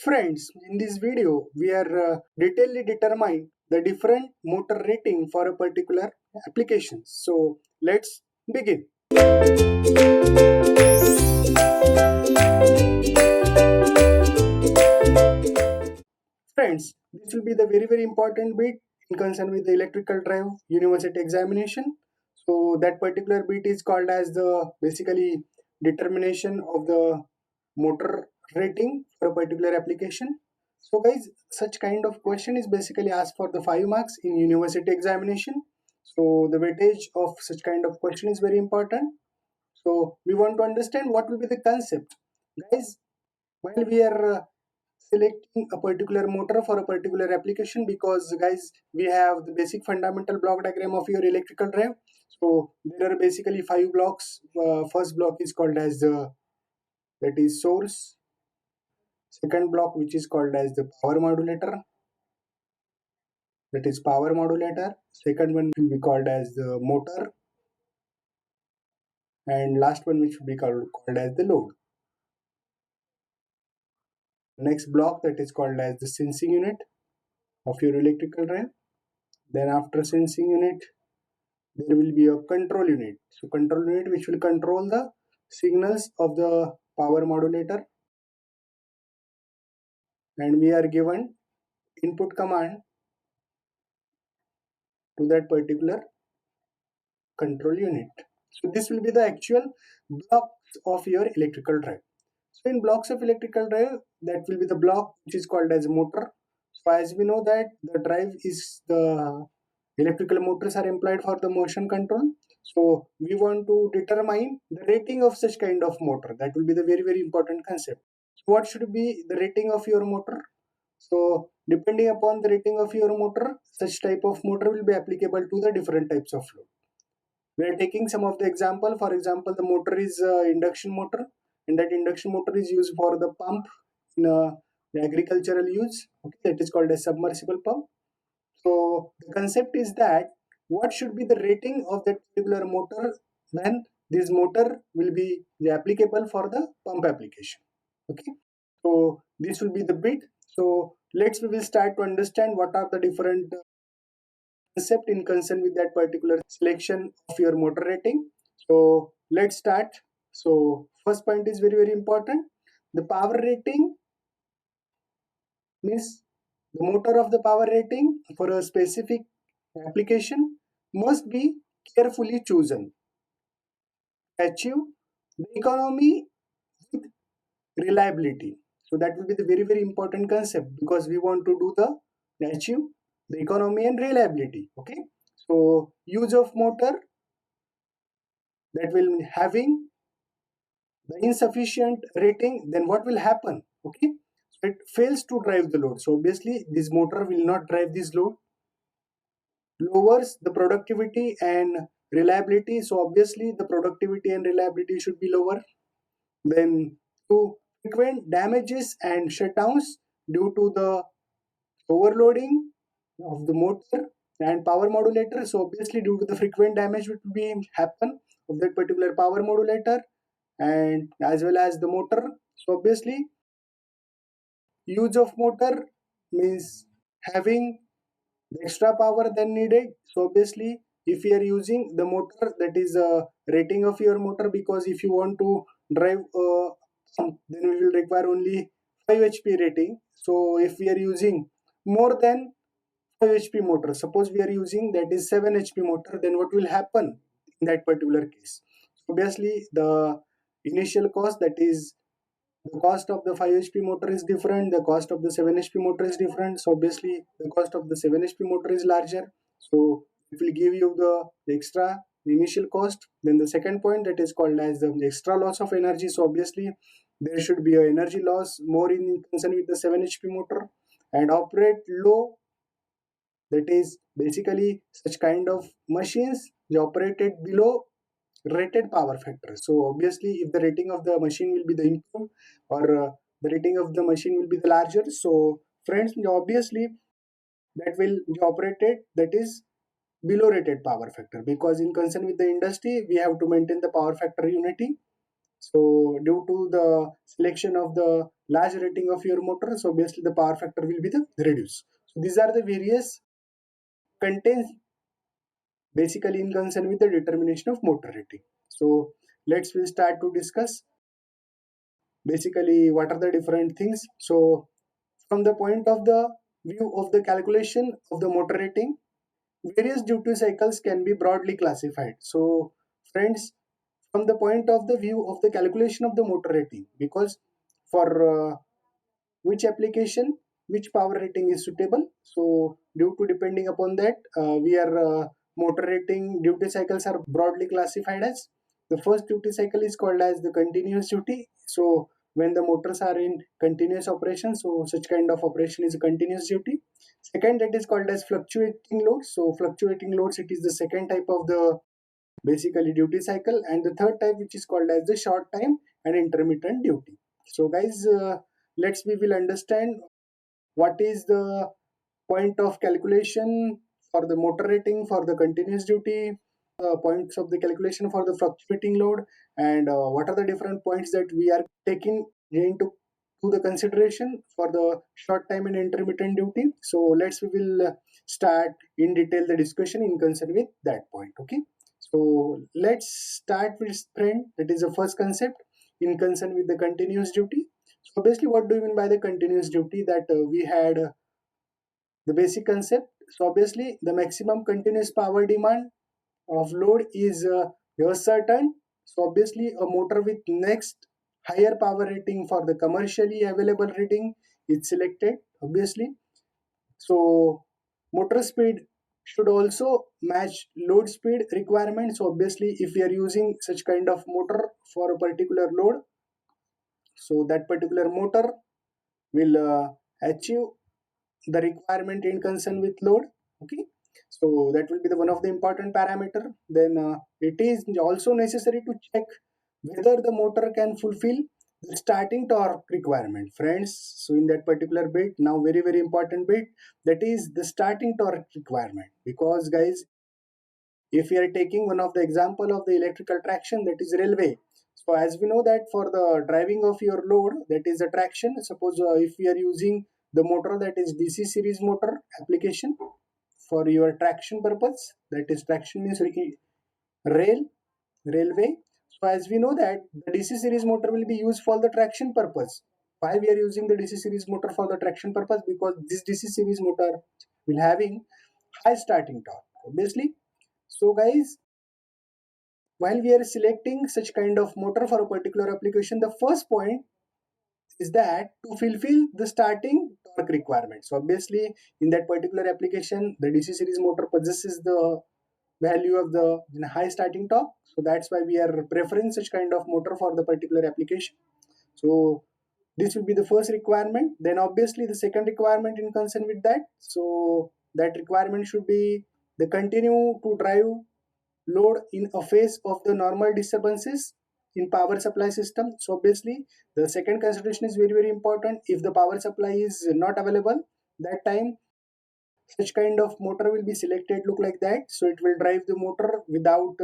Friends, in this video, we are detailedly determine the different motor rating for a particular application. So let's begin. Friends, this will be the very important bit in concern with the electrical drive university examination. So that particular bit is called as the basically determination of the motor rating for a particular application. So guys, such kind of question is basically asked for the 5 marks in university examination. So the weightage of such kind of question is very important. So we want to understand what will be the concept. Guys, while we are selecting a particular motor for a particular application, because guys we have the basic fundamental block diagram of your electrical drive. So there are basically 5 blocks. First block is called as the, that is, source. Second block, which is called as the power modulator, that is power modulator. Second one will be called as the motor, and last one which will be called as the load. Next block, that is called as the sensing unit of your electrical drive. Then after sensing unit, there will be a control unit. So control unit which will control the signals of the power modulator, and we are given input command to that particular control unit. So this will be the actual blocks of your electrical drive. So in blocks of electrical drive, that will be the block which is called as motor. So as we know that the drive is the electrical motors are employed for the motion control. So we want to determine the rating of such kind of motor. That will be the very important concept. So what should be the rating of your motor? So depending upon the rating of your motor, such type of motor will be applicable to the different types of load. We are taking some of the example. For example, the motor is induction motor, and that induction motor is used for the pump in the agricultural use. Okay, that is called a submersible pump. So the concept is that what should be the rating of that particular motor when this motor will be applicable for the pump application. Okay, so this will be the bit. So we will start to understand what are the different concept in concern with that particular selection of your motor rating. So let's start. So first point is very important. The power rating means the motor of the power rating for a specific application must be carefully chosen to achieve the economy with reliability. So that will be the very important concept, because we want to do the achieve the economy and reliability. Okay, so use of motor that will having the insufficient rating, then what will happen? Okay, so it fails to drive the load. So obviously this motor will not drive this load, lowers the productivity and reliability. So obviously the productivity and reliability should be lower. Then to frequent damages and shutdowns due to the overloading of the motor and power modulator. So obviously due to the frequent damage which will be happen of that particular power modulator and as well as the motor. So obviously use of motor means having the extra power than needed. So obviously if you are using the motor, that is a rating of your motor, because if you want to drive then we will require only 5 HP rating. So if we are using more than 5 HP motor, suppose we are using that is 7 HP motor, then what will happen in that particular case? Obviously the initial cost, that is the cost of the 5 HP motor is different, the cost of the 7 HP motor is different. So obviously the cost of the 7 HP motor is larger, so it will give you the extra initial cost. Then the second point, that is called as the extra loss of energy. So obviously there should be a energy loss more in concern with the 7 HP motor. And operate low, that is basically such kind of machines they operated below rated power factor. So obviously if the rating of the machine will be the improved, or the rating of the machine will be the larger, so friends, obviously that will be operated, that is below rated power factor, because in concern with the industry we have to maintain the power factor unity. So due to the selection of the large rating of your motor, so obviously the power factor will be the reduced. So these are the various contents basically in concern with the determination of motor rating. So we'll start to discuss basically what are the different things. So from the point of the view of the calculation of the motor rating, various duty cycles can be broadly classified. So friends, from the point of the view of the calculation of the motor rating, because for which application which power rating is suitable, so due to depending upon that, we are motor rating duty cycles are broadly classified as, the first duty cycle is called as the continuous duty. So when the motors are in continuous operation, so such kind of operation is a continuous duty. Second, that is called as fluctuating loads. So fluctuating loads, it is the second type of the basically duty cycle. And the third type, which is called as the short time and intermittent duty. So guys, we will understand what is the point of calculation for the motor rating for the continuous duty, points of the calculation for the fluctuating load, and what are the different points that we are taking into to the consideration for the short time and intermittent duty. So we will start in detail the discussion in concern with that point. Okay, so let's start with friend, that is the first concept in concern with the continuous duty. So basically, what do you mean by the continuous duty? That we had the basic concept. So obviously, the maximum continuous power demand of load is here certain. So obviously, a motor with next higher power rating for the commercially available rating is selected. Obviously, so motor speed should also match load speed requirements. So obviously, if we are using such kind of motor for a particular load, so that particular motor will achieve the requirement in concern with load. Okay, so that will be the one of the important parameter. Then it is also necessary to check whether the motor can fulfill the starting torque requirement, friends. So in that particular bit, now very important bit, that is the starting torque requirement. Because guys, if we are taking one of the example of the electrical traction, that is railway. So as we know that for the driving of your load, that is a traction. Suppose if we are using the motor, that is DC series motor application for your traction purpose, that is traction means railway. So as we know that the DC series motor will be used for the traction purpose. Why we are using the DC series motor for the traction purpose? Because this DC series motor will having high starting torque, obviously. So guys, while we are selecting such kind of motor for a particular application, the first point is that to fulfill the starting torque requirement. So obviously, in that particular application, the DC series motor possesses the value of the high starting torque. So that's why we are preferring such kind of motor for the particular application. So this will be the first requirement. Then obviously the second requirement in concern with that. So that requirement should be the continue to drive load in a phase of the normal disturbances in power supply system. So obviously the second consideration is very important. If the power supply is not available, that time such kind of motor will be selected, look like that. So it will drive the motor without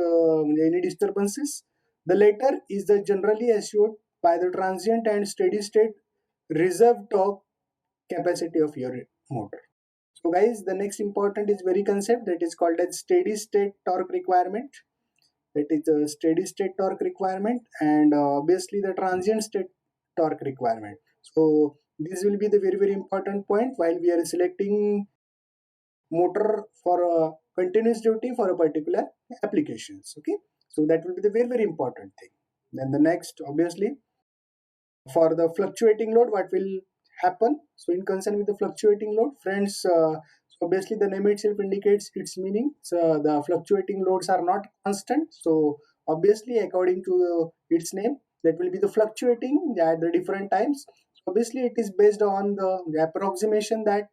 any disturbances. The latter is the generally assured by the transient and steady state reserve torque capacity of your motor. So guys, the next important is very concept, that is called as steady state torque requirement. That is a steady state torque requirement, and obviously the transient state torque requirement. So this will be the very important point while we are selecting motor for a continuous duty for a particular applications. Okay, so that will be the very important thing. Then the next, obviously, for the fluctuating load, what will happen? So in concern with the fluctuating load, friends, so obviously the name itself indicates its meaning. So the fluctuating loads are not constant. So obviously, according to its name, that will be the fluctuating at the different times. Obviously, it is based on the approximation that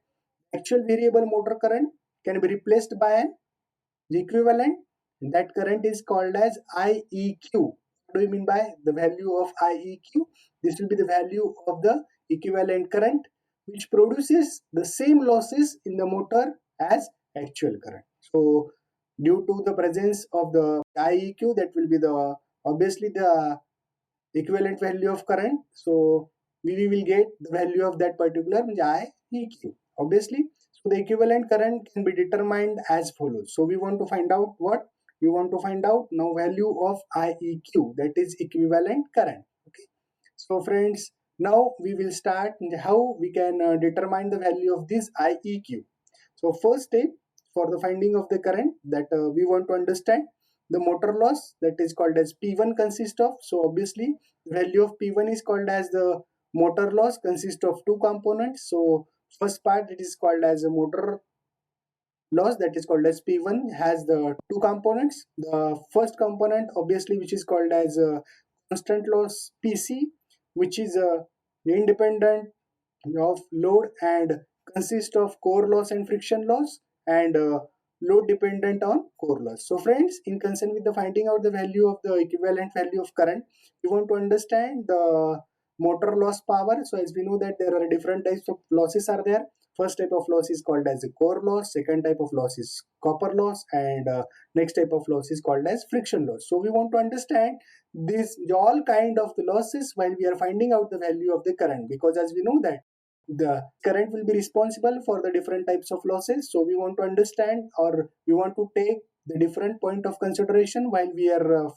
actual variable motor current can be replaced by an equivalent. That current is called as IEQ. What do you mean by the value of IEQ? This will be the value of the equivalent current which produces the same losses in the motor as actual current. So due to the presence of the IEQ, that will be the obviously the equivalent value of current. So we will get the value of that particular IEQ. Obviously, so the equivalent current can be determined as follows. So we want to find out what? We want to find out now value of IEQ, that is equivalent current. Okay. So friends, now we will start how we can determine the value of this IEQ. So first step for the finding of the current, that we want to understand the motor loss, that is called as P1 consists of. So obviously the value of P1 is called as the motor loss, consists of two components. So first part, it is called as a motor loss, that is called as P1, has the two components. The first component obviously, which is called as constant loss PC, which is independent of load and consist of core loss and friction loss, and load dependent on core loss. So friends, in concern with the finding out the value of the equivalent value of current, we want to understand the motor loss power. So as we know that there are different types of losses are there. First type of loss is called as a core loss, second type of loss is copper loss, and next type of loss is called as friction loss. So we want to understand this all kind of the losses while we are finding out the value of the current, because as we know that the current will be responsible for the different types of losses. So we want to understand, or we want to take the different point of consideration while we are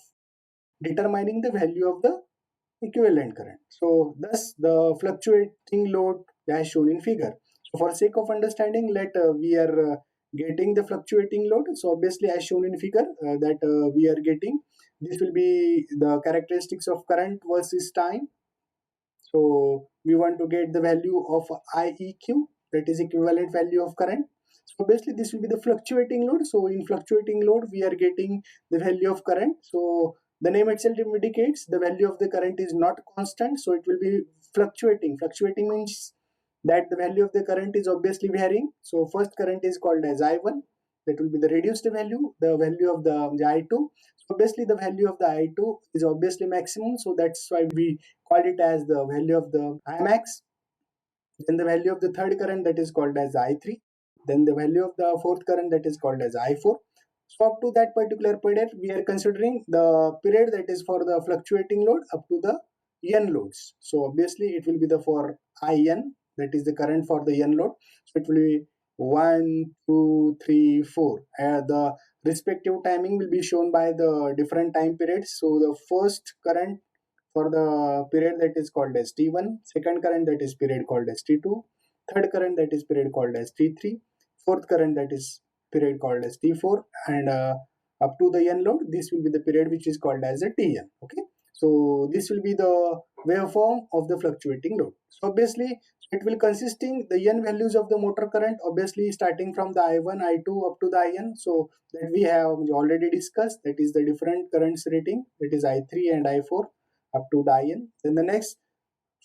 determining the value of the equivalent current. So thus the fluctuating load as shown in figure. So for sake of understanding, let we are getting the fluctuating load. So obviously as shown in figure, that we are getting, this will be the characteristics of current versus time. So we want to get the value of IEQ, that is equivalent value of current. So basically this will be the fluctuating load. So in fluctuating load, we are getting the value of current. So the name itself indicates the value of the current is not constant. So it will be fluctuating. Fluctuating means that the value of the current is obviously varying. So first current is called as I1. That will be the reduced value, the value of the I2. So obviously the value of the I2 is obviously maximum. So that's why we call it as the value of the Imax. Then the value of the third current, that is called as I3. Then the value of the fourth current, that is called as I4. So up to that particular period, we are considering the period that is for the fluctuating load up to the N loads. So obviously it will be the for IN, that is the current for the N load. So it will be 1, 2, 3, 4. The respective timing will be shown by the different time periods. So the first current for the period that is called as T1, second current that is period called as T2, third current that is period called as T3, fourth current that is period called as T4, and up to the N load, this will be the period which is called as a Tn. Okay, so this will be the waveform of the fluctuating load. So obviously it will consisting the N values of the motor current, obviously starting from the I1, I2 up to the IN. So that we have already discussed, that is the different currents rating, that is I3 and I4 up to the IN. Then the next,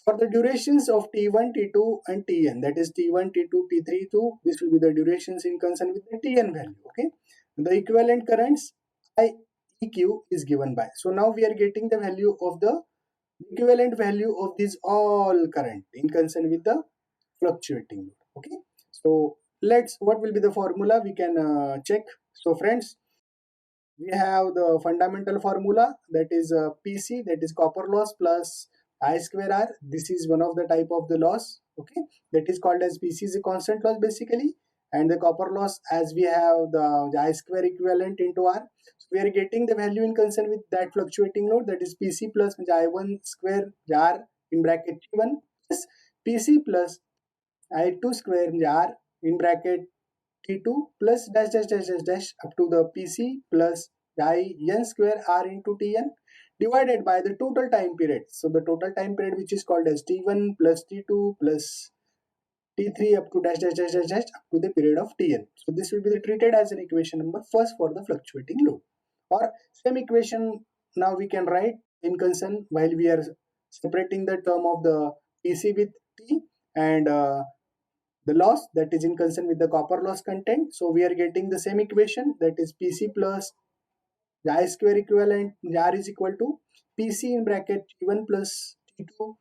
for the durations of T1, T2 and Tn, that is T1, T2, T3, this will be the durations in concern with the Tn value. Okay, the equivalent currents IEQ is given by. So now we are getting the value of the equivalent value of this all current in concern with the fluctuating load. Okay, so let's, what will be the formula, we can check. So friends, we have the fundamental formula, that is PC, that is copper loss plus I square R. This is one of the type of the loss. Okay, that is called as PC is a constant loss basically, and the copper loss, as we have the I square equivalent into R. So we are getting the value in concern with that fluctuating load, that is PC plus I1 square R in bracket T1 plus PC plus I2 square R in bracket T2 plus dash dash dash dash dash up to the PC plus I n square R into Tn divided by the total time period. So the total time period, which is called as T1 plus T2 plus T3 up to dash dash dash dash dash up to the period of Tn. So this will be treated as an equation number first for the fluctuating load. Or same equation now we can write in concern while we are separating the term of the PC with T and the loss, that is in concern with the copper loss content. So we are getting the same equation, that is PC plus I square equivalent R is equal to PC in bracket T1 plus T2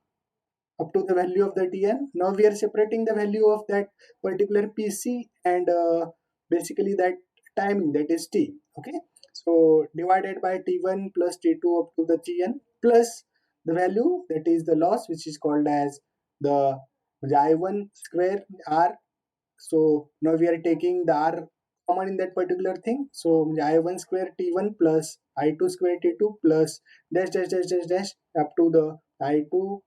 up to the value of the Tn. Now we are separating the value of that particular PC and basically that timing, that is T. Okay, so divided by T1 plus T2 up to the Tn plus the value, that is the loss, which is called as the I1 square R. So now we are taking the R common in that particular thing. So I1 square T1 plus I2 square T2 plus dash dash dash dash dash up to the I2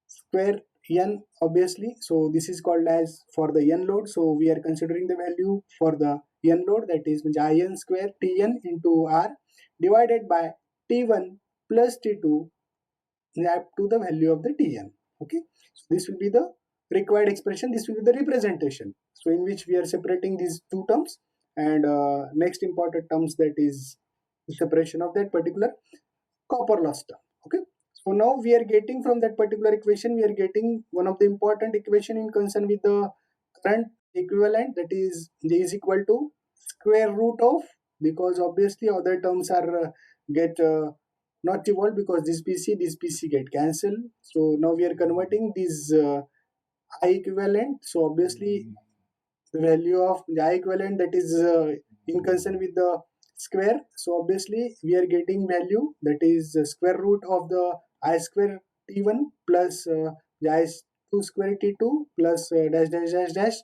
square n, obviously. So this is called as for the n load. So we are considering the value for the n load, that is in square Tn into R divided by T1 plus T2 up to the value of the Tn. Okay, so this will be the required expression. This will be the representation, so in which we are separating these two terms. And next important terms, that is the separation of that particular copper loss term. Okay, so now we are getting from that particular equation, we are getting one of the important equation in concern with the current equivalent, that is J is equal to square root of, because obviously other terms are get not evolved, because this PC get cancelled. So now we are converting this I equivalent. So obviously the value of the I equivalent, that is in concern with the square. So obviously we are getting value, that is square root of the I square T1 plus the I2 square T2 plus dash dash dash dash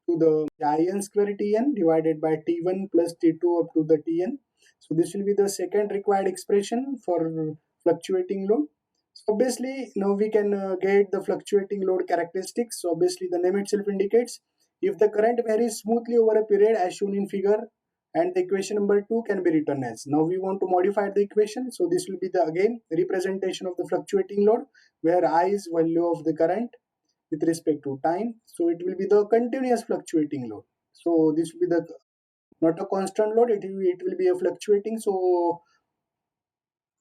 to the IN square Tn divided by T1 plus T2 up to the Tn. So this will be the second required expression for fluctuating load. So obviously now we can get the fluctuating load characteristics. So obviously the name itself indicates if the current varies smoothly over a period as shown in figure, and the equation number 2 can be written as. Now we want to modify the equation. So this will be the again representation of the fluctuating load, where I is value of the current with respect to time. So it will be the continuous fluctuating load. So this will be the not a constant load, it will be a fluctuating. So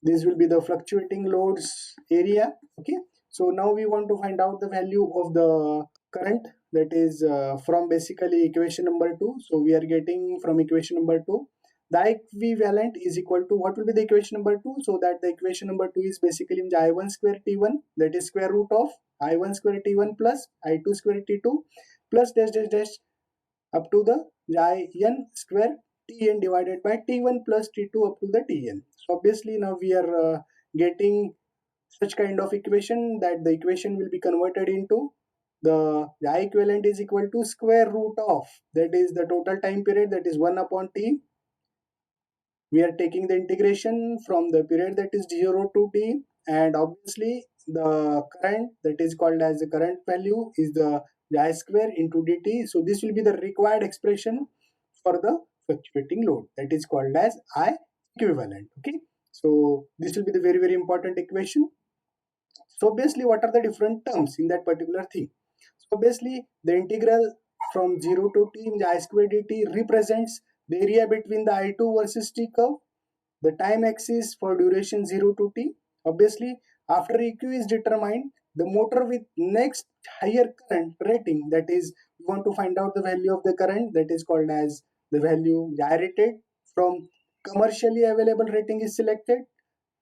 this will be the fluctuating loads area. Okay, so now we want to find out the value of the current, that is from basically equation number 2. So we are getting from equation number 2 the equivalent is equal to, what will be the equation number 2? So that the equation number 2 is basically I1 square T1, that is square root of I1 square T1 plus I2 square T2 plus dash dash dash up to the n square Tn divided by T1 plus T2 up to the Tn. So obviously now we are getting such kind of equation, that the equation will be converted into the I equivalent is equal to square root of, that is the total time period, that is 1 upon T. We are taking the integration from the period that is 0 to T, and obviously the current, that is called as the current value, is the I square into dt. So this will be the required expression for the fluctuating load, that is called as I equivalent. Okay, so this will be the very important equation. So basically what are the different terms in that particular thing? So basically the integral from 0 to t in the I square dt represents the area between the I2 versus t curve, the time axis for duration 0 to t. Obviously after EQ is determined, the motor with next higher current rating, that is we want to find out the value of the current, that is called as the value I rated. From commercially available rating is selected.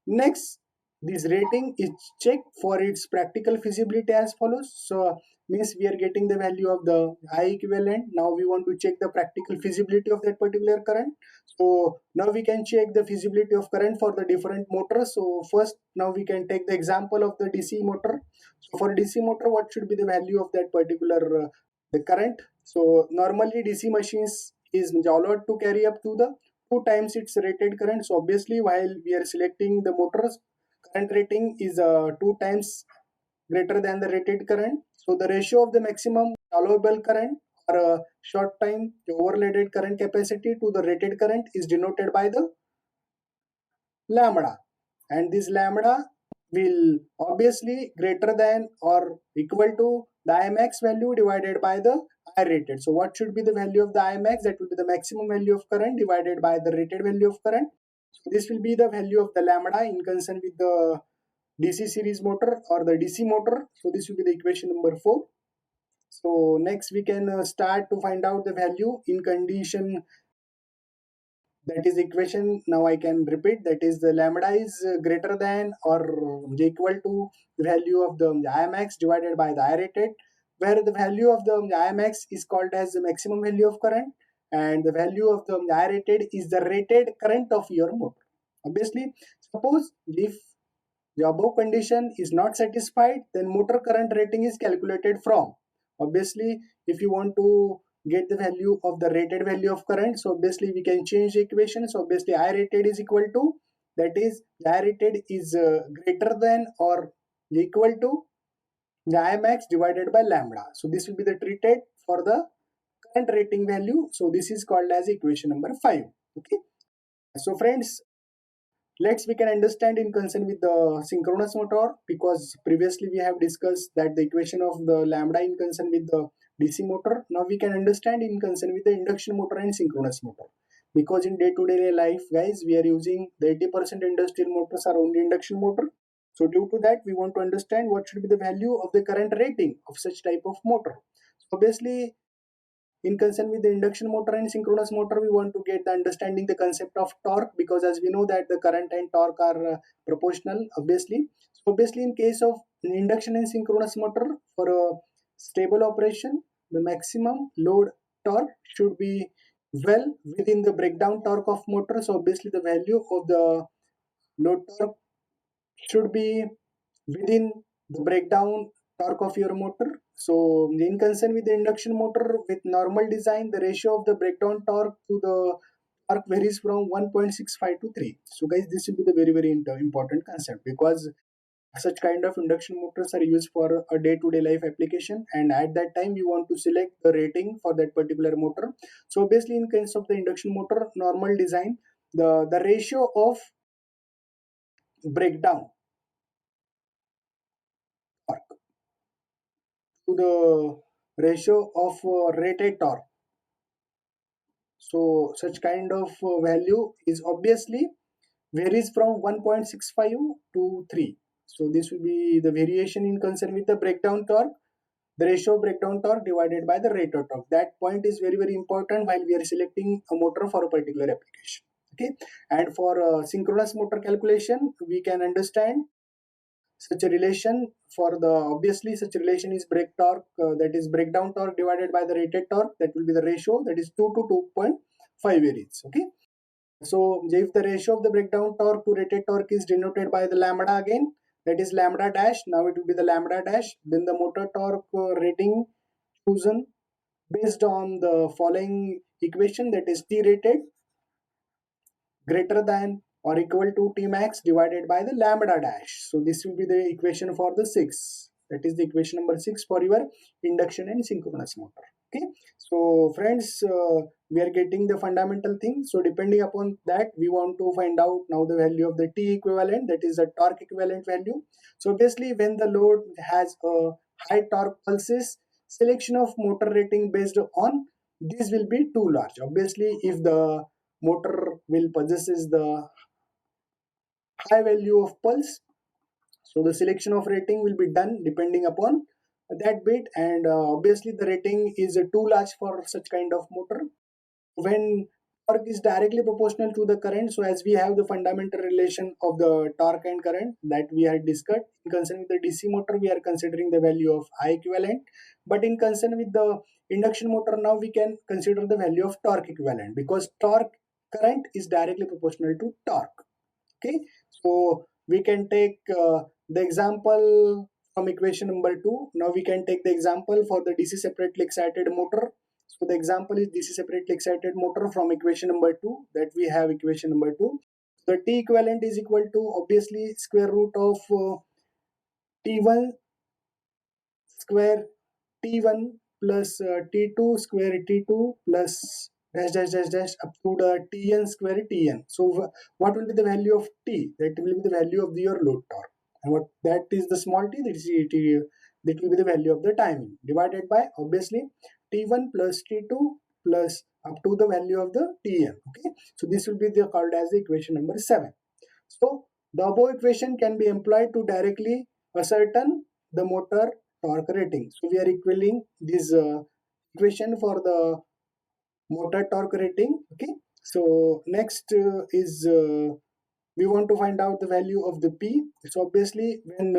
Next, this rating is checked for its practical feasibility as follows. So means we are getting the value of the I equivalent. Now we want to check the practical feasibility of that particular current. So now we can check the feasibility of current for the different motors. So first, now we can take the example of the DC motor. So for DC motor, what should be the value of that particular the current? So normally DC machines is allowed to carry up to the 2 times its rated current. So obviously while we are selecting the motors, current rating is 2 times greater than the rated current. So the ratio of the maximum allowable current or short time overloaded current capacity to the rated current is denoted by the lambda, and this lambda will obviously greater than or equal to the Imax value divided by the I rated. So what should be the value of the Imax? That will be the maximum value of current divided by the rated value of current. So this will be the value of the lambda in concern with the DC series motor or the DC motor. So this will be the equation number 4. So next we can start to find out the value in condition, that is equation. Now I can repeat, that is the lambda is greater than or equal to the value of the Imax divided by the I rated, where the value of the Imax is called as the maximum value of current, and the value of the I rated is the rated current of your motor. Obviously suppose if the above condition is not satisfied, then motor current rating is calculated from. Obviously, if you want to get the value of the rated value of current, so obviously we can change the equation. So obviously I rated is equal to, that is I rated is greater than or equal to the I max divided by lambda. So this will be the treated for the current rating value. So this is called as equation number 5. Okay. So friends, let's we can understand in concern with the synchronous motor, because previously we have discussed that the equation of the lambda in concern with the DC motor. Now we can understand in concern with the induction motor and synchronous motor, because in day-to-day life, guys, we are using the 80% industrial motors are only induction motor. So due to that, we want to understand what should be the value of the current rating of such type of motor. So obviously, in concern with the induction motor and synchronous motor, we want to get the understanding the concept of torque, because as we know that the current and torque are proportional, obviously. So obviously in case of induction and synchronous motor, for a stable operation, the maximum load torque should be well within the breakdown torque of motor. So obviously the value of the load torque should be within the breakdown torque of your motor. So in concern with the induction motor with normal design, the ratio of the breakdown torque to the torque varies from 1.65 to 3. So guys, this will be the very important concept, because such kind of induction motors are used for a day-to-day life application, and at that time we want to select the rating for that particular motor. So basically in case of the induction motor normal design, the ratio of breakdown torque to the ratio of rated torque. So such kind of value is obviously varies from 1.65 to 3. So this will be the variation in concern with the breakdown torque, the ratio of breakdown torque divided by the rated torque. That point is very important while we are selecting a motor for a particular application. Okay, and for synchronous motor calculation, we can understand such a relation for the, obviously such a relation is brake torque, that is breakdown torque divided by the rated torque, that will be the ratio, that is 2 to 2.5 varies. Okay, so if the ratio of the breakdown torque to rated torque is denoted by the lambda again, that is lambda dash, now it will be the lambda dash, then the motor torque rating chosen based on the following equation, that is T rated greater than or equal to T max divided by the lambda dash. So this will be the equation for the 6. That is the equation number 6 for your induction and synchronous motor. Okay. So friends, we are getting the fundamental thing. So depending upon that, we want to find out now the value of the T equivalent, that is the torque equivalent value. So basically when the load has a high torque pulses, selection of motor rating based on this will be too large. Obviously if the motor will possesses the high value of pulse, so the selection of rating will be done depending upon that bit, and obviously the rating is too large for such kind of motor when torque is directly proportional to the current. So as we have the fundamental relation of the torque and current that we had discussed, in concern with the DC motor we are considering the value of I equivalent, but in concern with the induction motor now we can consider the value of torque equivalent, because torque current is directly proportional to torque. Okay, so we can take the example from equation number 2. Now we can take the example for the DC separately excited motor. So the example is DC separately excited motor from equation number 2, that we have equation number 2. The T equivalent is equal to obviously square root of T1 square T1 plus T2 square T2 plus dash dash dash dash up to the Tn square Tn. So what will be the value of T? That will be the value of your load torque. And what that is the small t, that is T, that will be the value of the timing divided by obviously T1 plus T2 plus up to the value of the Tn. Okay, so this will be the called as the equation number 7. So the above equation can be employed to directly ascertain the motor torque rating. So we are equaling this equation for the motor torque rating. Okay. So next is we want to find out the value of the P. So obviously when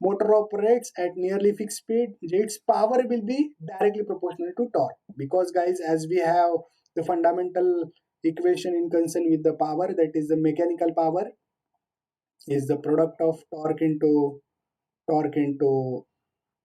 motor operates at nearly fixed speed, its power will be directly proportional to torque, because guys, as we have the fundamental equation in concern with the power, that is the mechanical power, is the product of torque into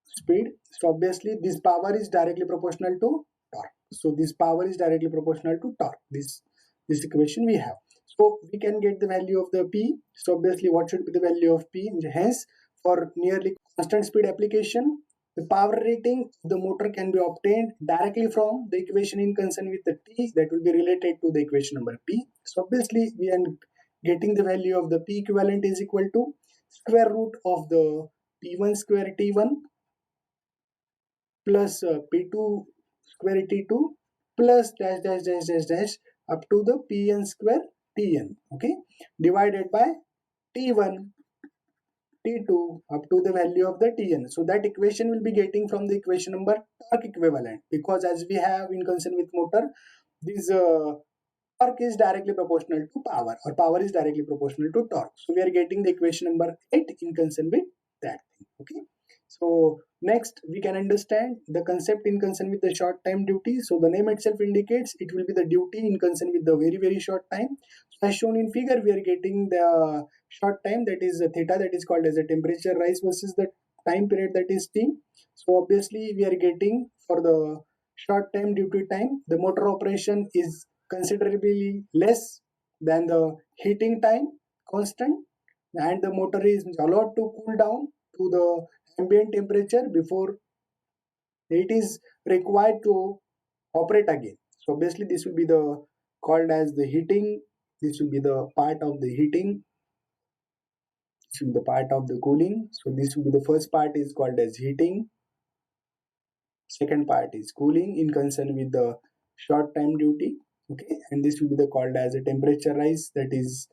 speed. So obviously this power is directly proportional to torque. So this power is directly proportional to torque. This equation we have. So we can get the value of the P. So obviously what should be the value of P? Hence for nearly constant speed application, the power rating of the motor can be obtained directly from the equation in concern with the T that will be related to the equation number P. So obviously we are getting the value of the P equivalent is equal to square root of the P1 square T1 plus P2 square T2 plus dash dash dash dash dash up to the Pn square Tn, okay, divided by T1 T2 up to the value of the Tn. So that equation will be getting from the equation number torque equivalent, because as we have in concern with motor, this torque is directly proportional to power, or power is directly proportional to torque. So we are getting the equation number 8 in concern with that thing, okay. So next we can understand the concept in concern with the short time duty. So the name itself indicates it will be the duty in concern with the very short time. So as shown in figure, we are getting the short time, that is theta, that is called as a temperature rise, versus the time period, that is T. So obviously we are getting for the short time duty time, the motor operation is considerably less than the heating time constant, and the motor is allowed to cool down to the ambient temperature before it is required to operate again. So obviously this will be the called as the heating, this will be the part of the heating, this will be the part of the cooling. So this will be the first part is called as heating, second part is cooling in concern with the short time duty, okay, and this will be the called as a temperature rise, that is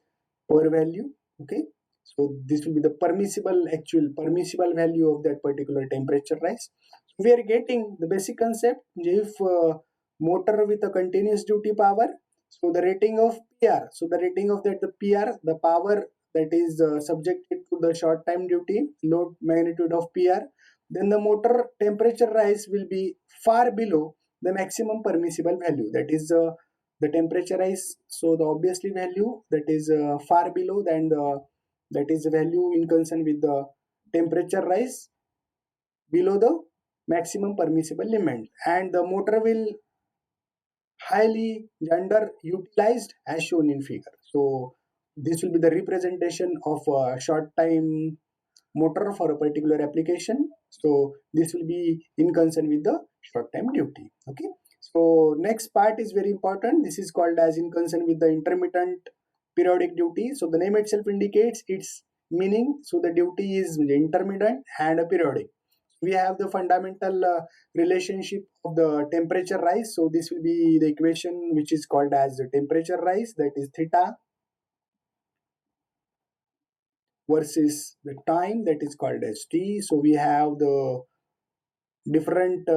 per value, okay. So this will be the actual permissible value of that particular temperature rise. So we are getting the basic concept. If motor with a continuous duty power, so the rating of PR, so the rating of that the PR, the power that is subjected to the short time duty load magnitude of PR, then the motor temperature rise will be far below the maximum permissible value, that is the temperature rise. So the obviously value that is far below than the, that is the value in concern with the temperature rise below the maximum permissible limit, and the motor will highly underutilized as shown in figure. So this will be the representation of a short time motor for a particular application. So this will be in concern with the short time duty, okay. So next part is very important. This is called as in concern with the intermittent periodic duty. So the name itself indicates its meaning. So the duty is intermittent and a periodic. We have the fundamental relationship of the temperature rise. So this will be the equation which is called as the temperature rise, that is theta, versus the time, that is called as t. So we have the different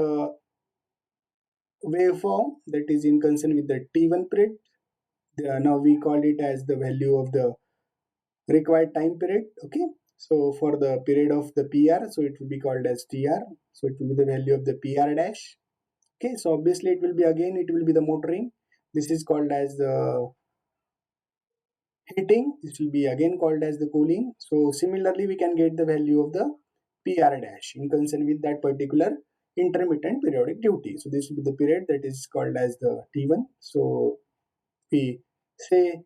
waveform that is in concern with the t1 period. Now we call it as the value of the required time period, okay. So for the period of the PR, so it will be called as TR. So it will be the value of the PR dash, okay. So obviously it will be, again it will be the motoring. This is called as the heating. This will be again called as the cooling. So similarly we can get the value of the PR dash in concern with that particular intermittent periodic duty. So this will be the period that is called as the T1. So we say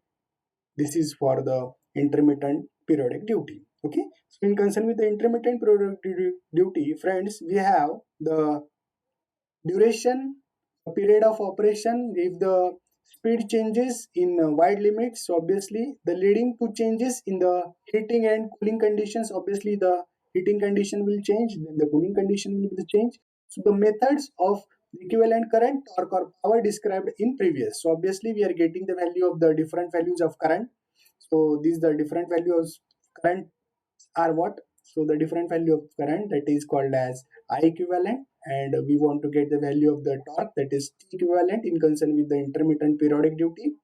this is for the intermittent periodic duty, okay. So in concern with the intermittent periodic duty, friends, we have the duration, period of operation. If the speed changes in wide limits, so obviously the leading to changes in the heating and cooling conditions, obviously the heating condition will change, then the cooling condition will be change. So the methods of equivalent current, torque or power described in previous. So obviously we are getting the value of the different values of current. So these the different values of current are what? So the different value of current, that is called as I equivalent, and we want to get the value of the torque, that is T equivalent in concern with the intermittent periodic duty.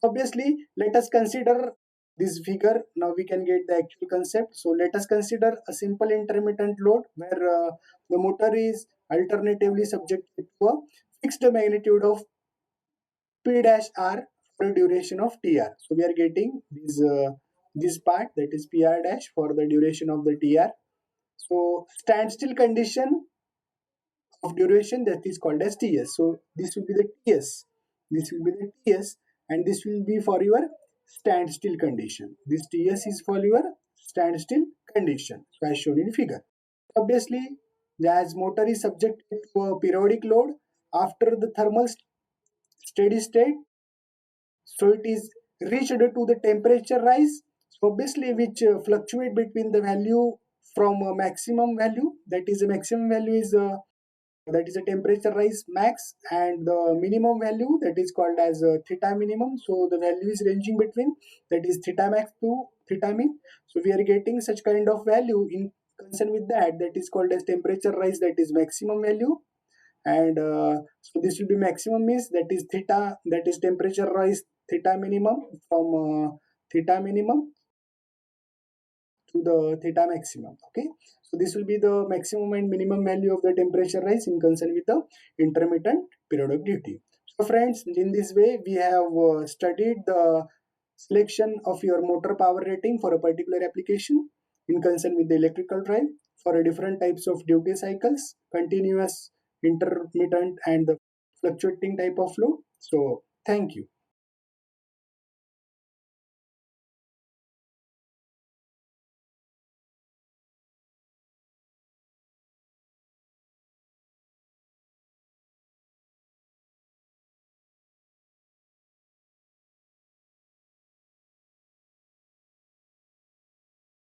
Obviously, let us consider this figure. Now we can get the actual concept. So let us consider a simple intermittent load where the motor is alternatively subjected to a fixed magnitude of P dash R for a duration of TR. So we are getting this this part, that is PR dash, for the duration of the TR. So standstill condition of duration, that is called as TS. So this will be the TS. This will be the TS, and this will be for your standstill condition. This TS is for your standstill condition, so as shown in figure. Obviously, as motor is subjected to a periodic load after the thermal steady state, so it is reached to the temperature rise, so obviously which fluctuate between the value from a maximum value, that is a maximum value is that is a temperature rise max, and the minimum value, that is called as theta minimum. So the value is ranging between, that is theta max to theta min. So we are getting such kind of value in concern with that, that is called as temperature rise, that is maximum value. And so this will be maximum means, that is theta, that is temperature rise theta minimum, from theta minimum to the theta maximum. Okay, so this will be the maximum and minimum value of the temperature rise in concern with the intermittent periodic duty. So friends, in this way we have studied the selection of your motor power rating for a particular application in concern with the electrical drive for different types of duty cycles, continuous, intermittent, and the fluctuating type of load. So thank you.